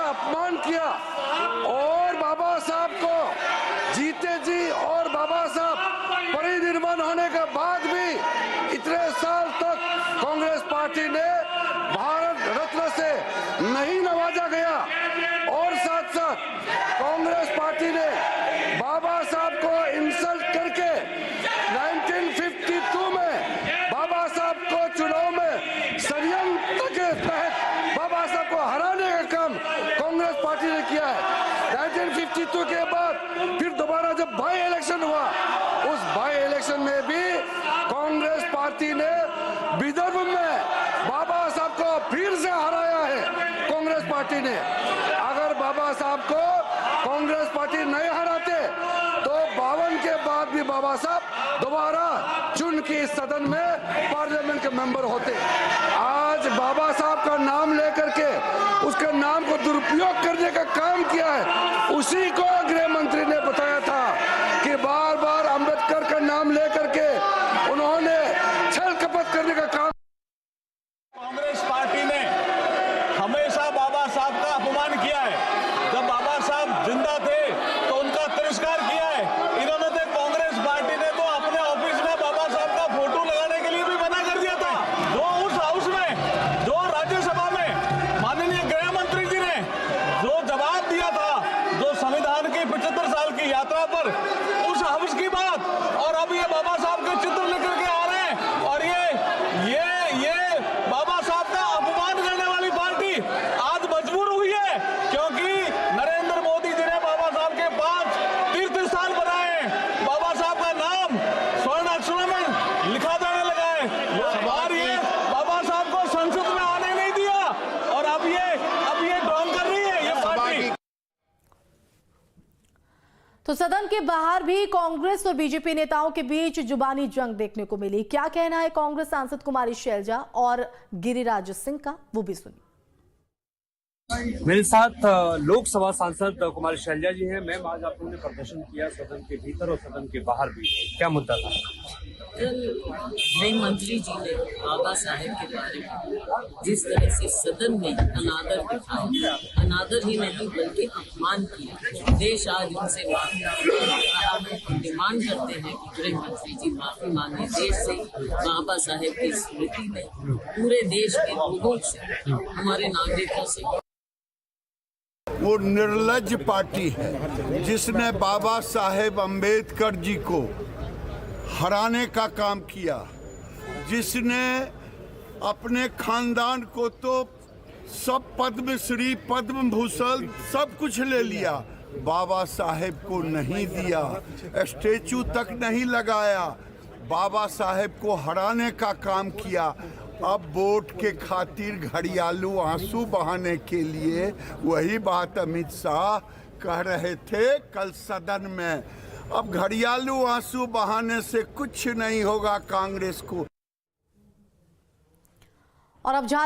अपमान किया और बाबा साहब को जीते जी और बाबा साहब परिनिर्वाण होने के बाद भी इतने साल तक कांग्रेस पार्टी ने भारत रत्न से नहीं नवाजा गया। और साथ साथ कांग्रेस पार्टी ने बाबा साहब को इंसल्ट करके 1952 में बाबा साहब को चुनाव में षड्यंत्र के तहत बाबा साहब को हराने का काम कांग्रेस पार्टी ने किया है। 1952 के बाद फिर दोबारा जब बाई इलेक्शन हुआ, उस बाई इलेक्शन में भी कांग्रेस पार्टी ने विदर्भ में बाबा साहब को फिर से हराया है। कांग्रेस पार्टी ने अगर बाबा साहब को कांग्रेस पार्टी नहीं हराते तो 52 के बाद भी बाबा साहब दोबारा चुन के इस सदन में पार्लियामेंट के मेंबर होते। आज बाबा साहब का नाम लेकर के उसके नाम को दुरुपयोग करने का काम किया है। उसी को गृह मंत्री ने बताया था कि बार बार अंबेडकर का नाम लेकर के उन्होंने छल कपट करने का काम। कांग्रेस पार्टी ने हमेशा बाबा साहब का अपमान किया है। जब बाबा साहब जिंदा थे तो उनका तिरस्कार किया है। इन्होंने तो कांग्रेस पार्टी ने तो अपने ऑफिस में बाबा साहब का फोटो लगाने के लिए भी मना कर दिया था। जो उस हाउस में, जो राज्यसभा में माननीय गृह मंत्री जी ने जो जवाब दिया था, जो संविधान की 75 साल की यात्रा पर उस हाउस की बात, और अब ये बाबा साहब के चित्र लेकर के आ रहे हैं और ये बाबा साहब का अपमान करने वाली पार्टी आज मजबूर हुई है, क्योंकि नरेंद्र मोदी जी ने बाबा साहब के 5 तीर्थ स्थान बनाए हैं। बाबा साहब का नाम स्वर्ण अक्षरों में लिखा जाने लगा है और ये बाबा साहब को संसद में आने नहीं दिया और अब ये ड्रॉन कर रही है ये पार्टी। तो सदन के बाहर भी कांग्रेस और बीजेपी नेताओं के बीच जुबानी जंग देखने को मिली। क्या कहना है कांग्रेस सांसद कुमारी शैलजा और गिरिराज सिंह का, वो भी सुनिए। मेरे साथ लोकसभा सांसद कुमारी शैलजा जी हैं। मैम, आज आप लोगों ने प्रदर्शन किया सदन के भीतर और सदन के बाहर भी, क्या मुद्दा था? गृह मंत्री जी ने बाबा साहेब के बारे में जिस तरह से सदन में अनादर दिखाया, अनादर ही नहीं बल्कि अपमान किया, देश आज उनसे माफी हम डिमांड करते हैं कि गृह मंत्री जी माफी मांगे देश से। बाबा साहेब की स्मृति में पूरे देश के लोगों से, हमारे नागरिकों से। वो निर्लज्ज पार्टी है जिसने बाबा साहेब अम्बेडकर जी को हराने का काम किया, जिसने अपने खानदान को तो सब पद्मश्री पद्म भूषण सब कुछ ले लिया, बाबा साहेब को नहीं दिया, स्टैचू तक नहीं लगाया, बाबा साहेब को हराने का काम किया। अब वोट के खातिर घड़ियालू आंसू बहाने के लिए वही बात अमित शाह कह रहे थे कल सदन में। अब घड़ियालू आंसू बहाने से कुछ नहीं होगा कांग्रेस को। और अब